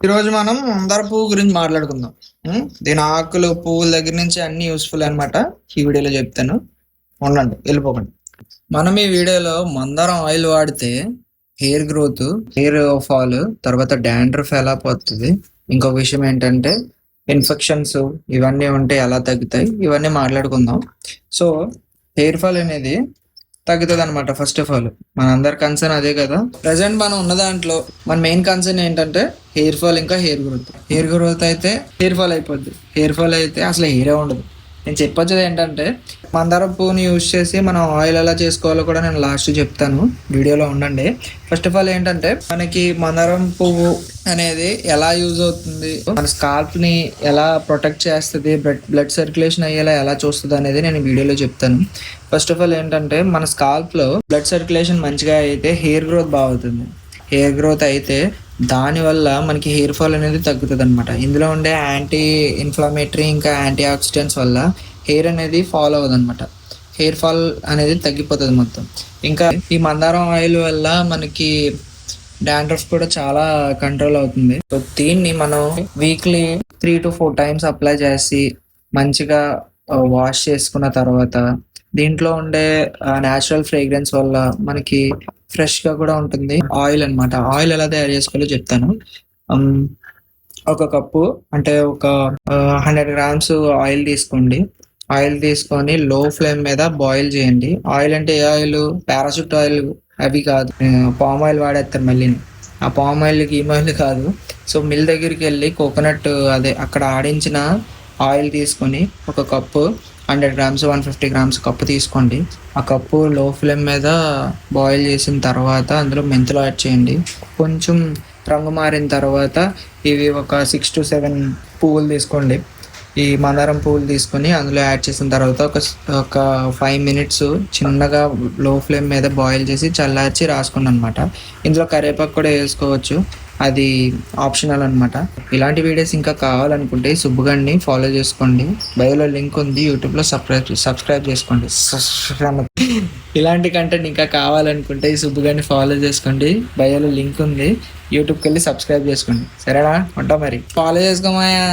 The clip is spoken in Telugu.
ఈరోజు మనం మందార పువ్వు గురించి మాట్లాడుకుందాం. దీని ఆకులు పువ్వుల దగ్గర నుంచి అన్ని యూస్ఫుల్ అనమాట. ఈ వీడియోలో చెప్తాను, ఉండండి, వెళ్ళిపోకండి. మనం ఈ వీడియోలో మందారం ఆయిల్ వాడితే హెయిర్ గ్రోత్, హెయిర్ ఫాల్, తర్వాత డాండ్రఫ్ ఎలా పోతుంది, ఇంకొక విషయం ఏంటంటే ఇన్ఫెక్షన్స్ ఇవన్నీ ఉంటే ఎలా తగ్గుతాయి, ఇవన్నీ మాట్లాడుకుందాం. సో హెయిర్ ఫాల్ అనేది తగ్గుతుంది అనమాట. ఫస్ట్ ఆఫ్ ఆల్ మన అందరి కన్సర్న్ అదే కదా. ప్రజెంట్ మనం ఉన్న దాంట్లో మన మెయిన్ కన్సర్న్ ఏంటంటే హెయిర్ ఫాల్ ఇంకా హెయిర్ గ్రోత్. హెయిర్ గ్రోత్ అయితే హెయిర్ ఫాల్ అయిపోద్ది, హెయిర్ ఫాల్ అయితే అసలు హెయిరే ఉండదు. నేను చెప్పొచ్చేది ఏంటంటే మందారం పువ్వుని యూజ్ చేసి మనం ఆయిల్ ఎలా చేసుకోవాలో కూడా నేను లాస్ట్ చెప్తాను, వీడియోలో ఉండండి. ఫస్ట్ ఆఫ్ ఆల్ ఏంటంటే మనకి మందారం పువ్వు అనేది ఎలా యూజ్ అవుతుంది, మన స్కాల్ప్ ని ఎలా ప్రొటెక్ట్ చేస్తుంది, బ్లడ్ సర్క్యులేషన్ అయ్యేలా ఎలా చూస్తుంది అనేది నేను వీడియోలో చెప్తాను. ఫస్ట్ ఆఫ్ ఆల్ ఏంటంటే మన స్కాల్ప్ లో బ్లడ్ సర్క్యులేషన్ మంచిగా అయితే హెయిర్ గ్రోత్ బాగుంటుంది. హెయిర్ గ్రోత్ అయితే దానివల్ల మనకి హెయిర్ ఫాల్ అనేది తగ్గుతుంది అనమాట. ఇందులో ఉండే యాంటీ ఇన్ఫ్లమేటరీ ఇంకా యాంటీ ఆక్సిడెంట్స్ వల్ల హెయిర్ అనేది ఫాల్ అవ్వదు అనమాట. హెయిర్ ఫాల్ అనేది తగ్గిపోతుంది మొత్తం. ఇంకా ఈ మందారం ఆయిల్ వల్ల మనకి డాండ్రఫ్ కూడా చాలా కంట్రోల్ అవుతుంది. సో దీన్ని మనం వీక్లీ 3 to 4 టైమ్స్ అప్లై చేసి మంచిగా వాష్ చేసుకున్న తర్వాత దీంట్లో ఉండే న్యాచురల్ ఫ్రేగ్రెన్స్ వల్ల మనకి ఫ్రెష్ గా కూడా ఉంటుంది. ఆయిల్ అన్నమాట. ఆయిల్ ఎలా తయారు చేసుకోవాలో చెప్తాను. ఒక కప్పు అంటే ఒక 100 grams ఆయిల్ తీసుకోండి. ఆయిల్ తీసుకొని లో ఫ్లేమ్ మీద బాయిల్ చేయండి. ఆయిల్ అంటే ఏ ఆయిల్? పారాషూట్ ఆయిల్ అవి కాదు, పామ్ ఆయిల్ వాడేస్తారు మళ్ళీ. ఆ పామ్ ఆయిల్ గీమ్ ఆయిల్ కాదు. సో మిల్ దగ్గరికి వెళ్ళి కోకోనట్ అదే అక్కడ ఆడించిన ఆయిల్ తీసుకొని ఒక కప్పు 100 grams 150 grams కప్పు తీసుకోండి. ఆ కప్పు లో ఫ్లేమ్ మీద బాయిల్ చేసిన తర్వాత అందులో మెంతులు యాడ్ చేయండి. కొంచెం రంగు మారిన తర్వాత ఇవి ఒక 6 to 7 పువ్వులు తీసుకోండి. ఈ మందారం పువ్వులు తీసుకొని అందులో యాడ్ చేసిన తర్వాత ఒక 5 minutes చిన్నగా లో ఫ్లేమ్ మీద బాయిల్ చేసి చల్లార్చి రాసుకోండి అనమాట. ఇందులో కరివేపాకు కూడా వేసుకోవచ్చు, అది ఆప్షనల్ అనమాట. ఇలాంటి వీడియోస్ ఇంకా కావాలనుకుంటే సుబ్బుగాడిని ఫాలో చేసుకోండి. బయోలో లింక్ ఉంది, యూట్యూబ్లో సబ్స్క్రైబ్ చేసుకోండి. ఇలాంటి కంటెంట్ ఇంకా కావాలనుకుంటే ఈ సుబ్బుగాడిని ఫాలో చేసుకోండి. బయోలో లింక్ ఉంది, యూట్యూబ్కి వెళ్ళి సబ్స్క్రైబ్ చేసుకోండి. సరేనా? ఉంటా మరి, ఫాలో చేసుకోమాయా.